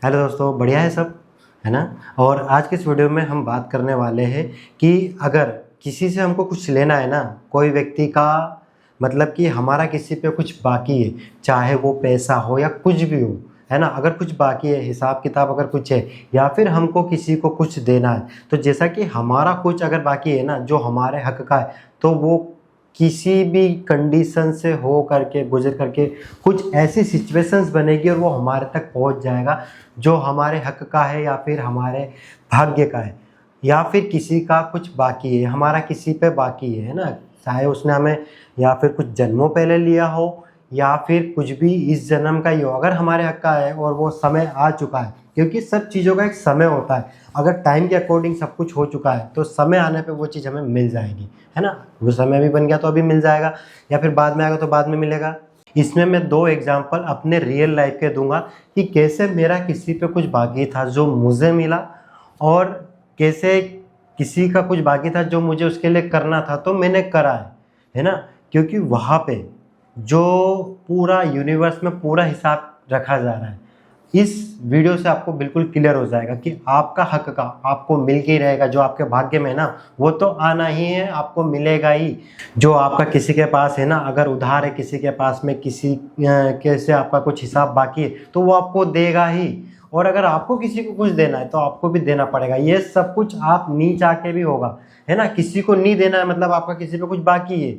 Hello दोस्तों, बढ़िया है सब, है ना। और आज के इस वीडियो में हम बात करने वाले हैं कि अगर किसी से हमको कुछ लेना है ना, कोई व्यक्ति का मतलब कि हमारा किसी पे कुछ बाकी है, चाहे वो पैसा हो या कुछ भी हो, है ना। अगर कुछ बाकी है, हिसाब किताब अगर कुछ है, या फिर हमको किसी को कुछ देना है, तो जैसा कि हमारा कुछ अगर बाकी है ना जो हमारे हक का है, तो वो किसी भी कंडीशन से हो करके गुजर करके कुछ ऐसी सिचुएशंस बनेगी और वो हमारे तक पहुंच जाएगा जो हमारे हक का है या फिर हमारे भाग्य का है, या फिर किसी का कुछ बाकी है, हमारा किसी पे बाकी है ना। चाहे उसने हमें या फिर कुछ जन्मों पहले लिया हो या फिर कुछ भी इस जन्म का ही हो, अगर हमारे हक का है और वो समय आ चुका है, क्योंकि सब चीज़ों का एक समय होता है। अगर टाइम के अकॉर्डिंग सब कुछ हो चुका है तो समय आने पे वो चीज़ हमें मिल जाएगी, है ना। वो समय भी बन गया तो अभी मिल जाएगा, या फिर बाद में आएगा तो बाद में मिलेगा। इसमें मैं 2 एग्जांपल अपने रियल लाइफ के दूंगा कि कैसे मेरा किसी पे कुछ बाकी था जो मुझे मिला, और कैसे किसी का कुछ बाकी था जो मुझे उसके लिए करना था तो मैंने करा है ना। क्योंकि वहाँ पे जो पूरा यूनिवर्स में पूरा हिसाब रखा जा रहा है, इस वीडियो से आपको बिल्कुल क्लियर हो जाएगा कि आपका हक का आपको मिल के ही रहेगा। जो आपके भाग्य में है ना वो तो आना ही है, आपको मिलेगा ही। जो आपका किसी के पास है ना, अगर उधार है किसी के पास में, किसी कैसे आपका कुछ हिसाब बाकी है तो वो आपको देगा ही। और अगर आपको किसी को कुछ देना है तो आपको भी देना पड़ेगा। ये सब कुछ आप नी चाह के भी होगा, है ना। किसी को नहीं देना है मतलब आपका किसी पे कुछ बाकी है,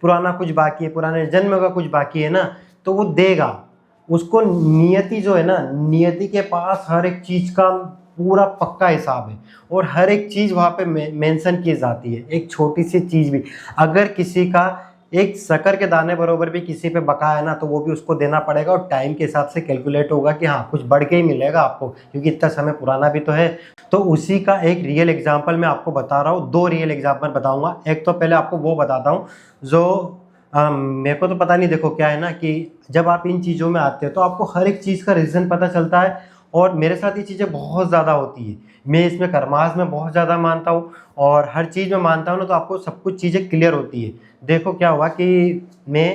पुराना कुछ बाकी है, पुराने जन्म का कुछ बाकी है ना, तो वो देगा। उसको नियति जो है ना, नियति के पास हर एक चीज का पूरा पक्का हिसाब है और हर एक चीज वहां पे मेंशन की जाती है। एक छोटी सी चीज भी, अगर किसी का एक शक्कर के दाने बराबर भी किसी पे बका है ना, तो वो भी उसको देना पड़ेगा और टाइम के हिसाब से कैलकुलेट होगा कि हाँ कुछ बढ़ के ही मिलेगा आपको, क्योंकि इतना समय पुराना भी तो है। तो उसी का एक रियल एग्जाम्पल मैं आपको बता रहा हूँ, 2 रियल एग्जाम्पल बताऊंगा। एक तो पहले आपको वो बताता हूँ जो मेरे को तो पता नहीं। देखो क्या है ना कि जब आप इन चीज़ों में आते हो तो आपको हर एक चीज़ का रीज़न पता चलता है, और मेरे साथ ये चीज़ें बहुत ज़्यादा होती है। मैं इसमें कर्मास में बहुत ज़्यादा मानता हूँ और हर चीज़ में मानता हूँ ना, तो आपको सब कुछ चीज़ें क्लियर होती है। देखो क्या हुआ कि मैं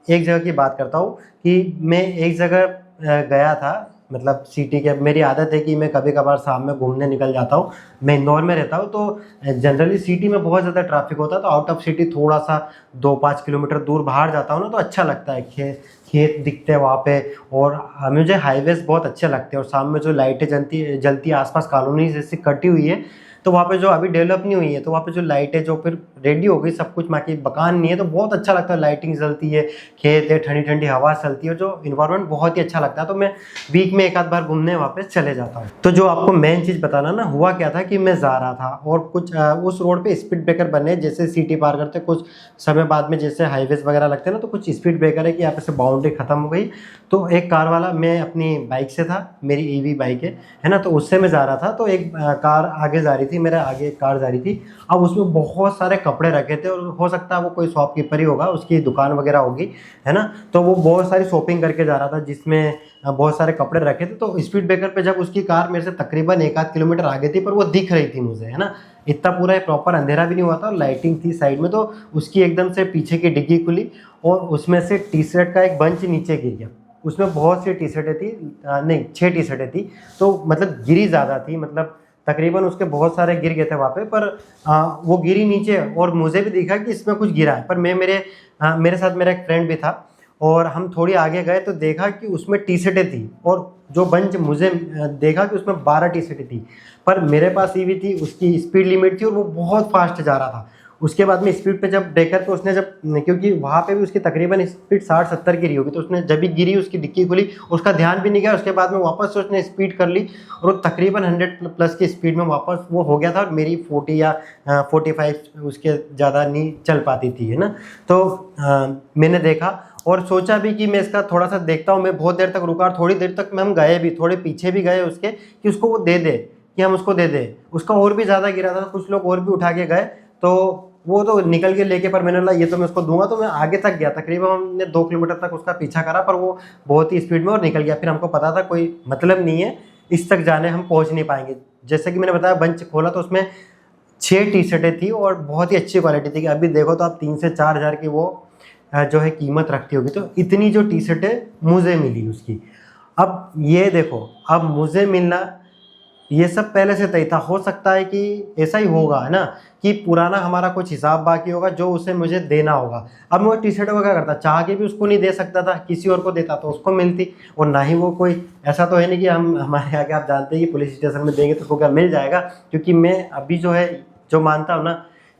एक जगह की बात करता हूँ कि मैं एक जगह गया था, मतलब सिटी के। मेरी आदत है कि मैं कभी कभार शाम में घूमने निकल जाता हूँ। मैं इंदौर में रहता हूँ, तो जनरली सिटी में बहुत ज़्यादा ट्रैफिक होता है, तो आउट ऑफ सिटी थोड़ा सा 2-5 किलोमीटर दूर बाहर जाता हूँ ना, तो अच्छा लगता है। खेत दिखते हैं वहाँ पे, और मुझे हाईवेज बहुत अच्छे लगते हैं। और शाम में जो लाइटें जलती आसपास कॉलोनी जैसी कटी हुई है, तो वहाँ पे जो अभी डेवलप नहीं हुई है, तो वहाँ पे जो लाइटें जो फिर रेडी हो गई सब कुछ, वहाँ की मकान नहीं है, तो बहुत अच्छा लगता है। लाइटिंग जलती है, खेत है, ठंडी ठंडी हवा चलती है, जो इन्वायरमेंट बहुत ही अच्छा लगता है। तो मैं वीक में एक आध बार घूमने वहाँ पे चले जाता हूँ। तो जो आपको मेन चीज़ बताना ना, हुआ क्या था कि मैं जा रहा था और कुछ उस रोड पे स्पीड ब्रेकर बने, जैसे सिटी पार करते कुछ समय बाद में जैसे हाईवेज वगैरह लगते हैं ना, तो कुछ स्पीड ब्रेकर है कि यहाँ पे से बाउंड्री खत्म हो गई। तो एक कार वाला, मैं अपनी बाइक से था, मेरी ईवी बाइक है ना, तो उससे मैं जा रहा था। तो एक कार आगे जा रही थी, मेरे आगे एक कार जा रही थी। अब उसमें बहुत सारे कपड़े रखे थे, और हो सकता है वो कोई शॉपकीपर ही होगा, उसकी दुकान वगैरह होगी, है ना। तो वो बहुत सारी शॉपिंग करके जा रहा था जिसमें बहुत सारे कपड़े रखे थे। तो स्पीड ब्रेकर पे जब उसकी कार मेरे से तकरीबन 1-8 किलोमीटर आगे थी, पर वो दिख रही थी मुझे, है ना। इतना पूरा प्रॉपर अंधेरा भी नहीं हुआ था और लाइटिंग थी साइड में। तो उसकी एकदम से पीछे की डिग्गी खुली और उसमें से टी शर्ट का एक बंच नीचे गिर गया। उसमें बहुत सी टी शर्टें थी, नहीं 6 टी शर्टें थी। तो मतलब गिरी ज़्यादा थी, मतलब तकरीबन उसके बहुत सारे गिर गए थे वहाँ पे। पर वो गिरी नीचे और मुझे भी दिखा कि इसमें कुछ गिरा है। पर मैं मेरे साथ मेरा एक फ्रेंड भी था, और हम थोड़ी आगे गए तो देखा कि उसमें टी शर्टें थी, और जो बंच मुझे देखा कि उसमें 12 टी शर्टें थी। पर मेरे पास ईवी थी, उसकी स्पीड लिमिट थी और वो बहुत फास्ट जा रहा था। उसके बाद में स्पीड पे जब ब्रेकर पे उसने जब, क्योंकि वहाँ पे भी उसकी तकरीबन स्पीड 60-70 की रही होगी, तो उसने जब भी गिरी उसकी डिक्की खुली, उसका ध्यान भी नहीं गया। उसके बाद में वापस से उसने स्पीड कर ली और वो तकरीबन 100+ की स्पीड में वापस वो हो गया था, और मेरी 40 या 45 उसके ज़्यादा नहीं चल पाती थी, है ना। तो मैंने देखा और सोचा भी कि मैं इसका थोड़ा सा देखता हूँ। मैं बहुत देर तक रुका और थोड़ी देर तक में हम गए भी, थोड़े पीछे भी गए उसके, कि उसको वो दे दे, कि हम उसको दे दे। उसका और भी ज़्यादा गिरा था, कुछ लोग और भी उठा के गए, तो वो तो निकल के लेके। पर मैंने बोला ये तो मैं उसको दूंगा, तो मैं आगे तक गया। तकरीबन हमने 2 किलोमीटर तक उसका पीछा करा, पर वो बहुत ही स्पीड में और निकल गया। फिर हमको पता था कोई मतलब नहीं है, इस तक जाने हम पहुंच नहीं पाएंगे। जैसे कि मैंने बताया, बंच खोला तो उसमें 6 टी शर्टें थी और बहुत ही अच्छी क्वालिटी थी, कि अभी देखो तो आप 3 से 4 हज़ार की वो जो है कीमत रखती होगी। तो इतनी जो टी शर्टें मुझे मिली उसकी। अब ये देखो, अब मुझे मिलना ये सब पहले से तय था। हो सकता है कि ऐसा ही होगा, है ना, कि पुराना हमारा कुछ हिसाब बाकी होगा जो उसे मुझे देना होगा। अब मैं वो टी शर्ट को क्या करता, चाह के भी उसको नहीं दे सकता था, किसी और को देता तो उसको मिलती, और ना ही वो कोई ऐसा तो है नहीं कि हम हमारे आगे आप जानते हैं कि पुलिस स्टेशन में देंगे तो उसको क्या मिल जाएगा। क्योंकि मैं अभी जो है जो मानता हूँ ना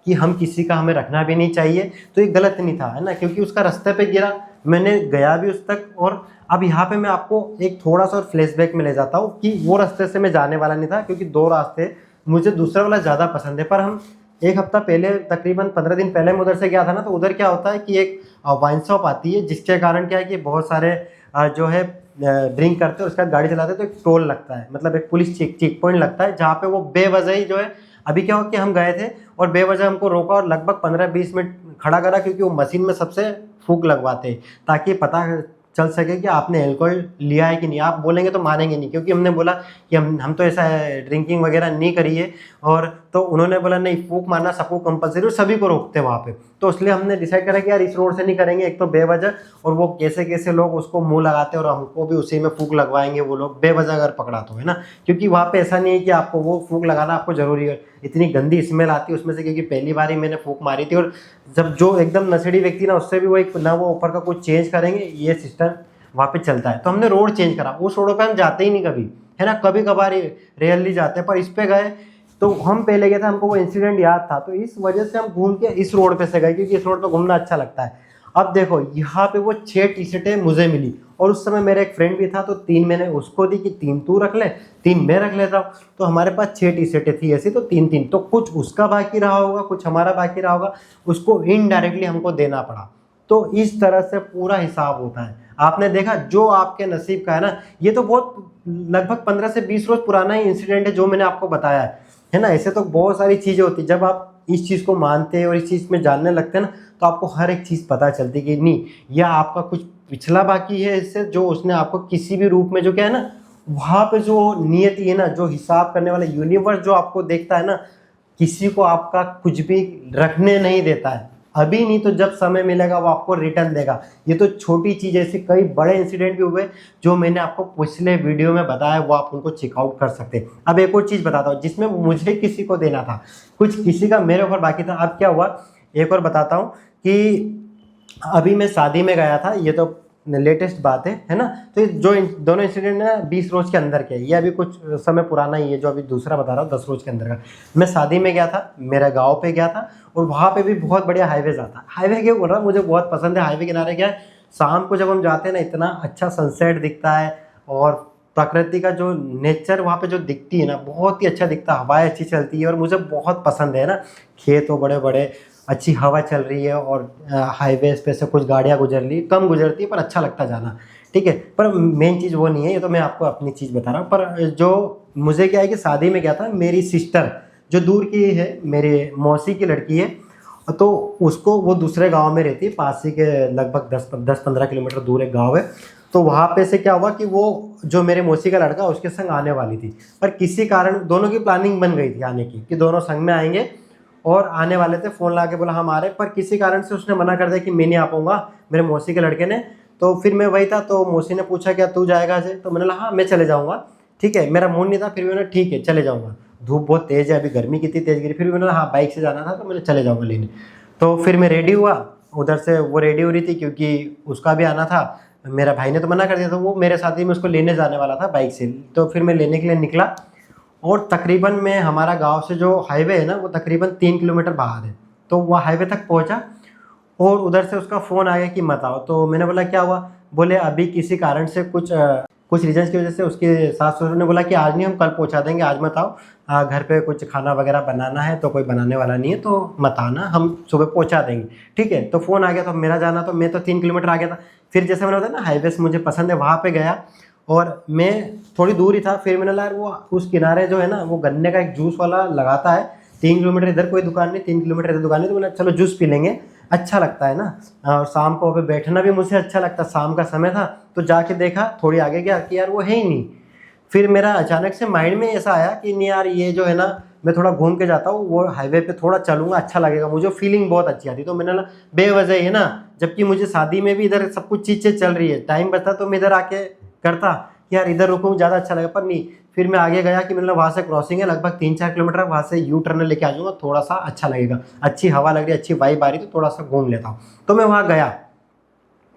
कि हम किसी का हमें रखना भी नहीं चाहिए, तो ये गलत नहीं था, है ना, क्योंकि उसका रास्ते पे गिरा, मैंने गया भी उस तक। और अब यहाँ पे मैं आपको एक थोड़ा सा और फ्लैशबैक में ले जाता हूँ कि वो रास्ते से मैं जाने वाला नहीं था, क्योंकि दो रास्ते मुझे दूसरा वाला ज़्यादा पसंद है। पर हम एक हफ्ता पहले, तकरीबन 15 दिन पहले मैं उधर से गया था ना, तो उधर क्या होता है कि एक वाइन शॉप आती है, जिसके कारण क्या है कि बहुत सारे जो है ड्रिंक करते हैं, उसके बाद गाड़ी चलाते हैं, तो एक टोल लगता है, मतलब एक पुलिस चेक पॉइंट लगता है, जहाँ पे वो बेवजह ही जो है, अभी क्या हो कि हम गए थे और बेवजह हमको रोका और लगभग 15-20 मिनट खड़ा करा, क्योंकि वो मशीन में सबसे फूक लगवाते हैं ताकि पता चल सके कि आपने अल्कोहल लिया है कि नहीं। आप बोलेंगे तो मानेंगे नहीं, क्योंकि हमने बोला कि हम तो ऐसा ड्रिंकिंग वगैरह नहीं करी है, और तो उन्होंने बोला नहीं, फूक मारना सबको कंपलसरी, और सभी को रोकते वहाँ पे। तो इसलिए हमने डिसाइड करा कि यार इस रोड से नहीं करेंगे, एक तो बेवजह, और वो कैसे कैसे लोग उसको मुंह लगाते हैं और हमको भी उसी में फूक लगवाएंगे वो लोग, बेवजह अगर पकड़ा तो, है ना। क्योंकि वहाँ पे ऐसा नहीं है कि आपको वो फूक लगाना आपको जरूरी है, इतनी गंदी स्मेल आती है उसमें से, क्योंकि पहली बार ही मैंने फूक मारी थी। और जब जो एकदम नशेड़ी व्यक्ति ना, उससे भी वो एक ना वो ऊपर का कुछ चेंज करेंगे, ये सिस्टम वहाँ पे चलता है। तो हमने रोड चेंज करा, उस रोड पे हम जाते ही नहीं कभी, है ना, कभी कभार रेयरली जाते हैं, पर इस पे गए तो हम पहले गए थे, हमको वो इंसिडेंट याद था, तो इस वजह से हम घूम के इस रोड पे से गए, क्योंकि इस रोड पे घूमना अच्छा लगता है। अब देखो यहाँ पे वो 6 टी शर्टें मुझे मिली, और उस समय मेरा एक फ्रेंड भी था, तो 3 मैंने उसको दी कि 3 तू रख ले, 3 मैं रख लेता हूँ। तो हमारे पास 6 टी शर्टें थी ऐसी, तो 3-3, तो कुछ उसका बाकी रहा होगा, कुछ हमारा बाकी रहा होगा, उसको इनडायरेक्टली हमको देना पड़ा। तो इस तरह से पूरा हिसाब होता है। आपने देखा जो आपके नसीब का है ना, ये तो बहुत लगभग 15 से 20 रोज पुराना ही इंसिडेंट है जो मैंने आपको बताया है ना। ऐसे तो बहुत सारी चीजें होती है, जब आप इस चीज को मानते हैं और इस चीज में जानने लगते हैं ना, तो आपको हर एक चीज पता चलती है कि नहीं, या आपका कुछ पिछला बाकी है इससे, जो उसने आपको किसी भी रूप में जो क्या है ना, वहां पे जो नियति है ना, जो हिसाब करने वाला यूनिवर्स जो आपको देखता है ना, किसी को आपका कुछ भी रखने नहीं देता है, अभी नहीं तो जब समय मिलेगा वो आपको रिटर्न देगा। ये तो छोटी चीज, ऐसे कई बड़े इंसिडेंट भी हुए जो मैंने आपको पिछले वीडियो में बताया, वो आप उनको चेकआउट कर सकते हैं। अब एक और चीज बताता हूँ जिसमें मुझे किसी को देना था, कुछ किसी का मेरे ऊपर बाकी था। अब क्या हुआ, एक और बताता हूँ कि अभी मैं शादी में गया था, ये तो लेटेस्ट बात है ना। तो जो दोनों इंसिडेंट है 20 रोज के अंदर के, ये अभी कुछ समय पुराना ही है, जो अभी दूसरा बता रहा हूँ 10 रोज के अंदर का। मैं शादी में गया था, मेरे गांव पे गया था, और वहाँ पे भी बहुत बढ़िया हाईवे जाता। हाईवे क्यों बोल रहा हूँ, मुझे बहुत पसंद है हाईवे किनारे। क्या है, शाम को जब हम जाते हैं ना, इतना अच्छा सनसेट दिखता है, और प्रकृति का जो नेचर वहाँ पे जो दिखती है ना, बहुत ही अच्छा दिखता है, हवाएं अच्छी चलती है, और मुझे बहुत पसंद है ना। खेत हो बड़े बड़े, अच्छी हवा चल रही है, और हाईवे पे से कुछ गाड़ियाँ गुजर रही, कम गुजरती है पर अच्छा लगता जाना, ठीक है। पर मेन चीज़ वो नहीं है, ये तो मैं आपको अपनी चीज़ बता रहा हूँ। पर जो मुझे क्या है कि शादी में गया था, मेरी सिस्टर जो दूर की है, मेरे मौसी की लड़की है, तो उसको, वो दूसरे गांव में रहती है, पास ही के लगभग 10-15 किलोमीटर दूर एक गांव है। तो वहाँ पे से क्या हुआ कि वो जो मेरे मौसी का लड़का उसके संग आने वाली थी, पर किसी कारण दोनों की प्लानिंग बन गई थी आने की, कि दोनों संग में आएंगे और आने वाले थे। फ़ोन ला के बोला हम आ रहे, पर किसी कारण से उसने मना कर दिया कि मैं नहीं आ पाऊँगा, मेरे मौसी के लड़के ने। तो फिर मैं वही था, तो मौसी ने पूछा क्या तू जाएगा अजय, तो मैंने कहा हाँ मैं चले जाऊँगा, ठीक है। मेरा मूड नहीं था, फिर मैंने ठीक है चले जाऊँगा। धूप बहुत तेज़ है, अभी गर्मी कितनी तेज़ गिरी, फिर भी मैंने हाँ बाइक से जाना था तो मैंने चले जाऊँगा लेने। तो फिर मैं रेडी हुआ, उधर से वो रेडी हो रही थी क्योंकि उसका भी आना था। मेरा भाई ने तो मना कर दिया था, वो मेरे साथ ही में उसको लेने जाने वाला था बाइक से। तो फिर मैं लेने के लिए निकला, और तकरीबन मैं, हमारा गांव से जो हाईवे है ना, वो तकरीबन 3 किलोमीटर बाहर है। तो वह हाईवे तक पहुंचा, और उधर से उसका फ़ोन आ गया कि मत आओ। तो मैंने बोला क्या हुआ, बोले अभी किसी कारण से कुछ रीजंस की वजह से उसके सास ससुर ने बोला कि आज नहीं, हम कल पहुंचा देंगे, आज मत आओ, घर पे कुछ खाना वगैरह बनाना है, तो कोई बनाने वाला नहीं है, तो मत आना, हम सुबह पहुंचा देंगे, ठीक है। तो फ़ोन आ गया, तो मेरा जाना, तो मैं तो 3 किलोमीटर आ गया था। फिर जैसे मैंने बताया ना, हाईवे से मुझे पसंद है, वहाँ पर गया, और मैं थोड़ी दूर ही था। फिर मैंने लगा वो उस किनारे जो है ना, वो गन्ने का एक जूस वाला लगाता है, 3 किलोमीटर इधर कोई दुकान नहीं, 3 किलोमीटर इधर दुकान नहीं, तो मैंने चलो जूस पी लेंगे, अच्छा लगता है ना। और शाम को वहाँ पे बैठना भी मुझे अच्छा लगता, शाम का समय था। तो जाके देखा, थोड़ी आगे गया कि यार वो है ही नहीं। फिर मेरा अचानक से माइंड में ऐसा आया कि नहीं यार, ये जो है ना, मैं थोड़ा घूम के जाता हूँ, वो हाईवे पे थोड़ा चलूंगा, अच्छा लगेगा, मुझे फीलिंग बहुत अच्छी आती। तो मैंने बेवजह ही है ना, जबकि मुझे शादी में भी इधर सब कुछ चीज़ें चल रही है, टाइम बचता तो मैं इधर आके करता, यार इधर रुकूँ ज़्यादा अच्छा लगेगा, पर नहीं। फिर मैं आगे गया कि मतलब वहाँ से क्रॉसिंग है लगभग 3-4 किलोमीटर, वहाँ से यू टर्न लेके आ जाऊँगा, थोड़ा सा अच्छा लगेगा, अच्छी हवा लग रही है, अच्छी वाइब आ रही, तो थोड़ा सा घूम लेता हूँ। तो मैं वहाँ गया,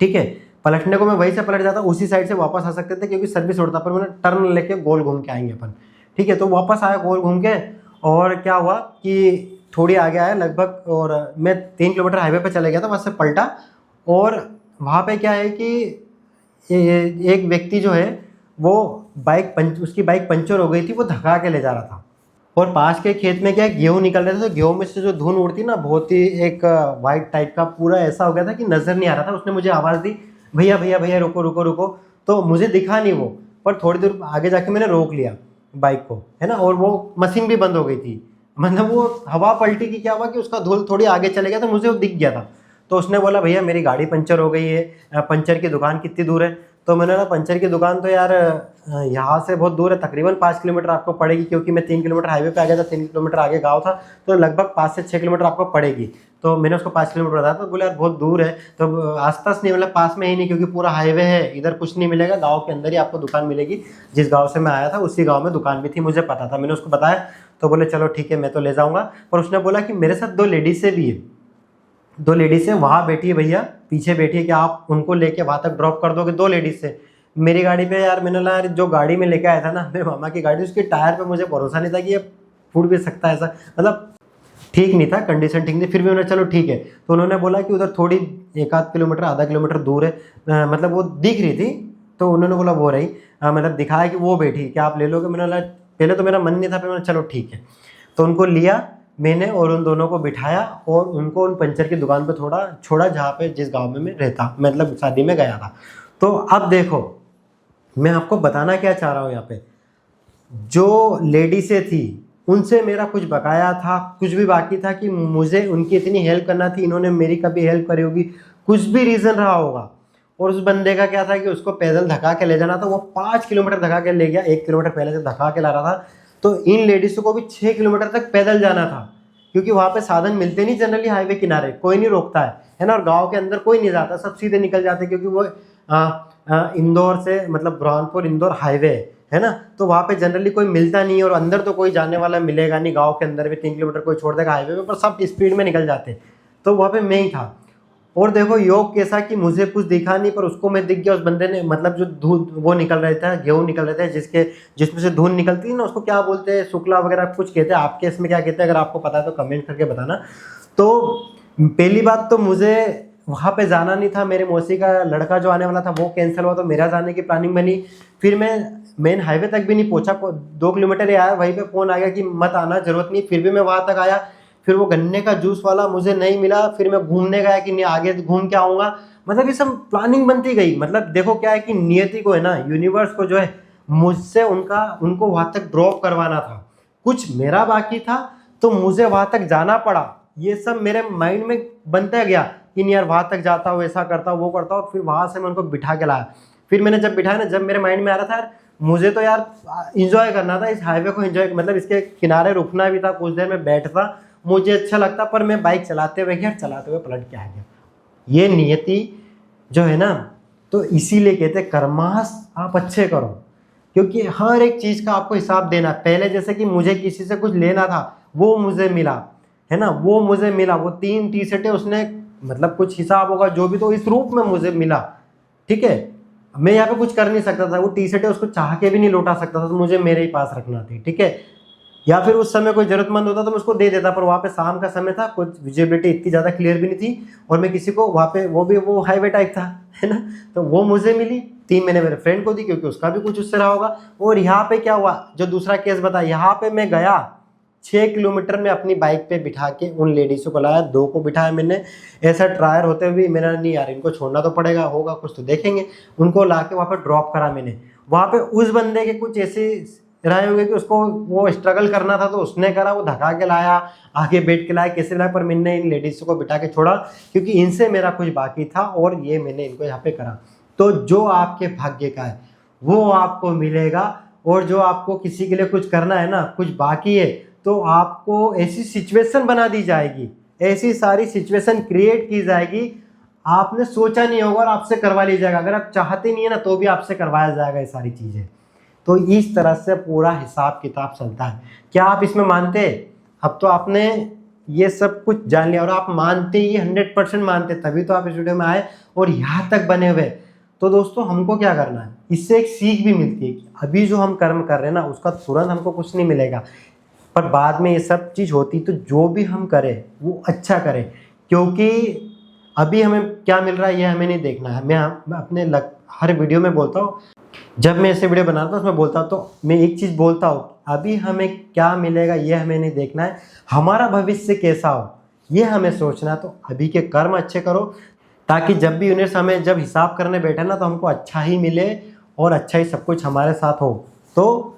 ठीक है। पलटने को मैं वहीं से पलट जाता, उसी साइड से वापस आ सकते थे क्योंकि सर्विस उड़ता, पर मैंने टर्न लेके गोल घूम के आएंगे अपन, ठीक है। तो वापस आया गोल घूम के, और क्या हुआ कि थोड़ी आगे आया लगभग, और मैं 3 किलोमीटर हाईवे पे चले गया था, वहाँ से पलटा। और वहाँ पे क्या है कि एक व्यक्ति जो है वो उसकी बाइक पंचर हो गई थी, वो धक्का के ले जा रहा था। और पास के खेत में क्या गेहूँ निकल रहे थे, तो गेहूँ में से जो धुन उड़ती ना, बहुत ही एक वाइट टाइप का पूरा ऐसा हो गया था कि नज़र नहीं आ रहा था। उसने मुझे आवाज़ दी, भैया भैया भैया रुको रुको रुको। तो मुझे दिखा नहीं वो, पर थोड़ी देर आगे जाके मैंने रोक लिया बाइक को, है ना। और वो मशीन भी बंद हो गई थी, मतलब वो हवा पलटी की क्या हुआ कि उसका धूल थोड़ी आगे चले गया, तो मुझे वो दिख गया था। तो उसने बोला भैया मेरी गाड़ी पंचर हो गई है, पंचर की दुकान कितनी दूर है? तो मैंने ना पंचर की दुकान तो यार यहाँ से बहुत दूर है, तकरीबन 5 किलोमीटर आपको पड़ेगी, क्योंकि मैं 3 किलोमीटर हाईवे पे आ गया था, 3 किलोमीटर आगे गांव था, तो लगभग 5 से 6 किलोमीटर आपको पड़ेगी। तो मैंने उसको 5 किलोमीटर बताया, तो बोले यार बहुत दूर है। तो आसपास नहीं, मतलब पास में ही नहीं, क्योंकि पूरा हाईवे है, इधर कुछ नहीं मिलेगा, गाँव के अंदर ही आपको दुकान मिलेगी। जिस गाँव से मैं आया था उसी गाँव में दुकान भी थी, मुझे पता था, मैंने उसको बताया। तो बोले चलो ठीक है मैं तो ले जाऊँगा। पर उसने बोला कि मेरे साथ 2 लेडीज से भी है, 2 लेडीज है वहाँ बैठी है भैया, पीछे बैठी है, कि आप उनको लेके वहाँ तक ड्रॉप कर दोगे? 2 लेडीज से मेरी गाड़ी पे। यार मैंने बोला यार जो गाड़ी में लेके आया था ना, मेरे मामा की गाड़ी, उसके टायर पे मुझे भरोसा नहीं था कि ये फूट भी सकता है, ऐसा मतलब ठीक नहीं था, कंडीशन ठीक नहीं। फिर भी उन्होंने चलो ठीक है। तो उन्होंने बोला कि उधर थोड़ी 1-8 किलोमीटर, आधा किलोमीटर दूर है, मतलब वो दिख रही थी। तो उन्होंने बोला वो रही, मतलब दिखाया कि वो बैठी, क्या आप ले लोगे? मैंने बोला पहले तो मेरा मन नहीं था, फिर मैंने चलो ठीक है। तो उनको लिया मैंने, और उन दोनों को बिठाया, और उनको उन पंचर की दुकान पे थोड़ा छोड़ा, जहाँ पे जिस गांव में मैं रहता, मतलब शादी में गया था। तो अब देखो मैं आपको बताना क्या चाह रहा हूँ, यहाँ पे जो लेडीसें थी उनसे मेरा कुछ बकाया था, कुछ भी बाकी था कि मुझे उनकी इतनी हेल्प करना थी, इन्होंने मेरी कभी हेल्प करी होगी, कुछ भी रीज़न रहा होगा। और उस बंदे का क्या था कि उसको पैदल धक्का के ले जाना था, वो 5 किलोमीटर धक्का के ले गया, 1 किलोमीटर पहले से धक्का के ला रहा था। तो इन लेडीज़ों को भी 6 किलोमीटर तक पैदल जाना था, क्योंकि वहाँ पे साधन मिलते नहीं, जनरली हाईवे किनारे कोई नहीं रोकता है ना। और गाँव के अंदर कोई नहीं जाता, सब सीधे निकल जाते, क्योंकि वो इंदौर से, मतलब बुरहानपुर इंदौर हाईवे है ना, तो वहाँ पे जनरली कोई मिलता नहीं है, और अंदर तो कोई जाने वाला मिलेगा नहीं। गांव के अंदर भी 3 किलोमीटर कोई छोड़ देगा हाईवे पे, पर सब स्पीड में निकल जाते। तो वहाँ पे मैं ही था। और देखो योग कैसा कि मुझे कुछ दिखा नहीं, पर उसको मैं दिख गया। उस बंदे ने, मतलब जो धूल वो निकल रहे थे, गेहूँ निकल रहे थे, जिसमें से धूल निकलती है ना, उसको क्या बोलते हैं, शुक्ला वगैरह कुछ कहते हैं, आपके इसमें क्या कहते हैं? अगर आपको पता है तो कमेंट करके बताना। तो पहली बात तो मुझे वहाँ पे जाना नहीं था, मेरे मौसी का लड़का जो आने वाला था वो कैंसिल हुआ, तो मेरा जाने की प्लानिंग बनी। फिर मैं मेन हाईवे तक भी नहीं पहुंचा, 2 किलोमीटर ही आया, वहीं पे फ़ोन आ गया कि मत आना, ज़रूरत नहीं। फिर भी मैं वहाँ तक आया। फिर वो गन्ने का जूस वाला मुझे नहीं मिला, फिर मैं घूमने गया कि नहीं आगे घूम के आऊँगा, मतलब ये सब प्लानिंग बनती गई। मतलब देखो क्या है कि नियति को है ना, यूनिवर्स को जो है, मुझसे उनको वहाँ तक ड्रॉप करवाना था, कुछ मेरा बाकी था, तो मुझे वहाँ तक जाना पड़ा। ये सब मेरे माइंड में बनता गया कि नहीं यार वहाँ तक जाता हूँ, ऐसा करता हूँ, वो करता हूँ। फिर वहाँ से मैं उनको बिठा के लाया। फिर मैंने जब बिठाया ना, जब मेरे माइंड में आ रहा था यार मुझे तो यार इंजॉय करना था, इस हाईवे को इंजॉय, मतलब इसके किनारे रुकना भी था, कुछ देर में बैठता, मुझे अच्छा लगता। पर मैं बाइक चलाते हुए गया, चलाते हुए पलट के आ गया। ये नियति जो है ना, तो इसीलिए कहते कर्मास आप अच्छे करो, क्योंकि हर एक चीज़ का आपको हिसाब देना। पहले जैसे कि मुझे किसी से कुछ लेना था, वो मुझे मिला, है ना, वो मुझे मिला, वो 3 टी-शर्टें उसने, मतलब कुछ हिसाब होगा जो भी, तो इस रूप में मुझे मिला, ठीक है। मैं यहाँ पे कुछ कर नहीं सकता था, वो टी-शर्टें उसको चाह के भी नहीं लौटा सकता था, तो मुझे मेरे ही पास रखना थी, ठीक है। या फिर उस समय कोई जरूरतमंद होता तो मैं उसको दे देता, पर वहाँ पे शाम का समय था, कुछ विजिबिलिटी इतनी ज़्यादा क्लियर भी नहीं थी, और मैं किसी को वहाँ पे, वो हाईवे टाइप था, है ना, तो वो मुझे मिली। 3 मैंने मेरे फ्रेंड को दी, क्योंकि उसका भी कुछ उससे रहा होगा। और यहाँ पे क्या हुआ, जो दूसरा केस बता, यहाँ पे मैं गया 6 किलोमीटर में अपनी बाइक पे बिठा के उन लेडीज़ों को लाया, 2 को बिठाया मैंने, ऐसा ट्रायर होते हुए मेरा नहीं यार इनको छोड़ना तो पड़ेगा, होगा कुछ तो देखेंगे। उनको ला के वहाँ पर ड्रॉप करा मैंने। वहाँ पे उस बंदे के कुछ ऐसे रहे होंगे कि उसको वो स्ट्रगल करना था, तो उसने करा, वो धक्का के लाया, आगे बैठ के लाया, कैसे लाया, पर मैंने इन लेडीज़ों को बिठा के छोड़ा, क्योंकि इनसे मेरा कुछ बाकी था, और ये मैंने इनको यहाँ पे करा। तो जो आपके भाग्य का है वो आपको मिलेगा, और जो आपको किसी के लिए कुछ करना है ना, कुछ बाकी है, तो आपको ऐसी सिचुएशन बना दी जाएगी, ऐसी सारी सिचुएशन क्रिएट की जाएगी, आपने सोचा नहीं होगा और आपसे करवा लिया जाएगा। अगर आप चाहते नहीं है ना तो भी आपसे करवाया जाएगा ये सारी चीज़ें। तो इस तरह से पूरा हिसाब किताब चलता है। क्या आप इसमें मानते? अब तो आपने ये सब कुछ जान लिया और आप मानते ही 100% मानते, तभी तो आप इस वीडियो में आए और यहाँ तक बने हुए। तो दोस्तों हमको क्या करना है, इससे एक सीख भी मिलती है कि अभी जो हम कर्म कर रहे हैं ना उसका तुरंत हमको कुछ नहीं मिलेगा, पर बाद में ये सब चीज़ होती, तो जो भी हम करें वो अच्छा करें, क्योंकि अभी हमें क्या मिल रहा है ये हमें नहीं देखना है। मैं अपने हर वीडियो में बोलता हूँ, जब मैं ऐसे वीडियो बनाता हूँ उसमें बोलता हूँ, तो मैं एक चीज़ बोलता हूँ, अभी हमें क्या मिलेगा ये हमें नहीं देखना है, हमारा भविष्य कैसा हो ये हमें सोचना है। तो अभी के कर्म अच्छे करो, ताकि जब भी यूनिवर्स हमें जब हिसाब करने बैठे ना तो हमको अच्छा ही मिले और अच्छा ही सब कुछ हमारे साथ हो। तो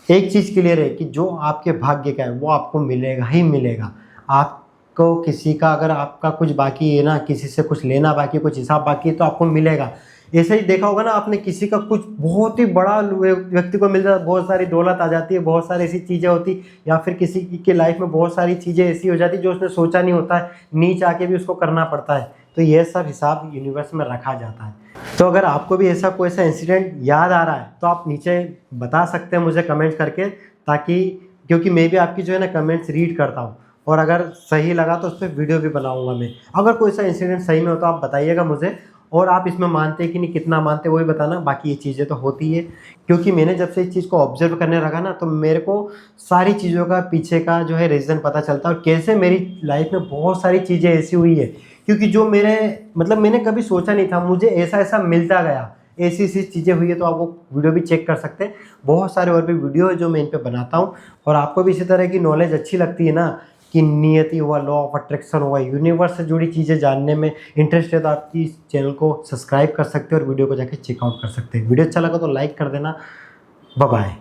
एक चीज़ क्लियर है कि जो आपके भाग्य का है वो आपको मिलेगा ही मिलेगा। आपको किसी का अगर आपका कुछ बाकी है ना, किसी से कुछ लेना बाकी, कुछ हिसाब बाकी है, तो आपको मिलेगा। ऐसे ही देखा होगा ना आपने, किसी का कुछ बहुत ही बड़ा व्यक्ति को मिल जाता, बहुत सारी दौलत आ जाती है, बहुत सारी ऐसी चीज़ें होती, या फिर किसी की लाइफ में बहुत सारी चीज़ें ऐसी हो जाती जो उसने सोचा नहीं होता है, नीच आके भी उसको करना पड़ता है। तो ये सब हिसाब यूनिवर्स में रखा जाता है। तो अगर आपको भी ऐसा कोई सा इंसिडेंट याद आ रहा है तो आप नीचे बता सकते हैं मुझे कमेंट करके, ताकि क्योंकि मैं भी आपकी जो है ना कमेंट्स रीड करता हूँ, और अगर सही लगा तो उस पर वीडियो भी बनाऊंगा मैं। अगर कोई सा इंसिडेंट सही में हो तो आप बताइएगा मुझे, और आप इसमें मानते हैं कि नहीं, कितना मानते वही बताना। बाकी ये चीज़ें तो होती है, क्योंकि मैंने जब से इस चीज़ को ऑब्जर्व करने लगा ना तो मेरे को सारी चीज़ों का पीछे का जो है रीज़न पता चलता है, और कैसे मेरी लाइफ में बहुत सारी चीज़ें ऐसी हुई है, क्योंकि जो मेरे मतलब मैंने कभी सोचा नहीं था, मुझे ऐसा ऐसा मिलता गया, ऐसी ऐसी चीज़ें हुई है। तो आप वो वीडियो भी चेक कर सकते हैं, बहुत सारे और भी वीडियो है जो मैं इन पर बनाता हूँ। और आपको भी इसी तरह की नॉलेज अच्छी लगती है ना, कि नियति हुआ, लॉ ऑफ अट्रैक्शन हुआ, यूनिवर्स से जुड़ी चीज़ें जानने में इंटरेस्ट है, तो आप इस चैनल को सब्सक्राइब कर सकते हैं और वीडियो को जाके चेकआउट कर सकते हैं। वीडियो अच्छा लगा तो लाइक कर देना। Bye bye.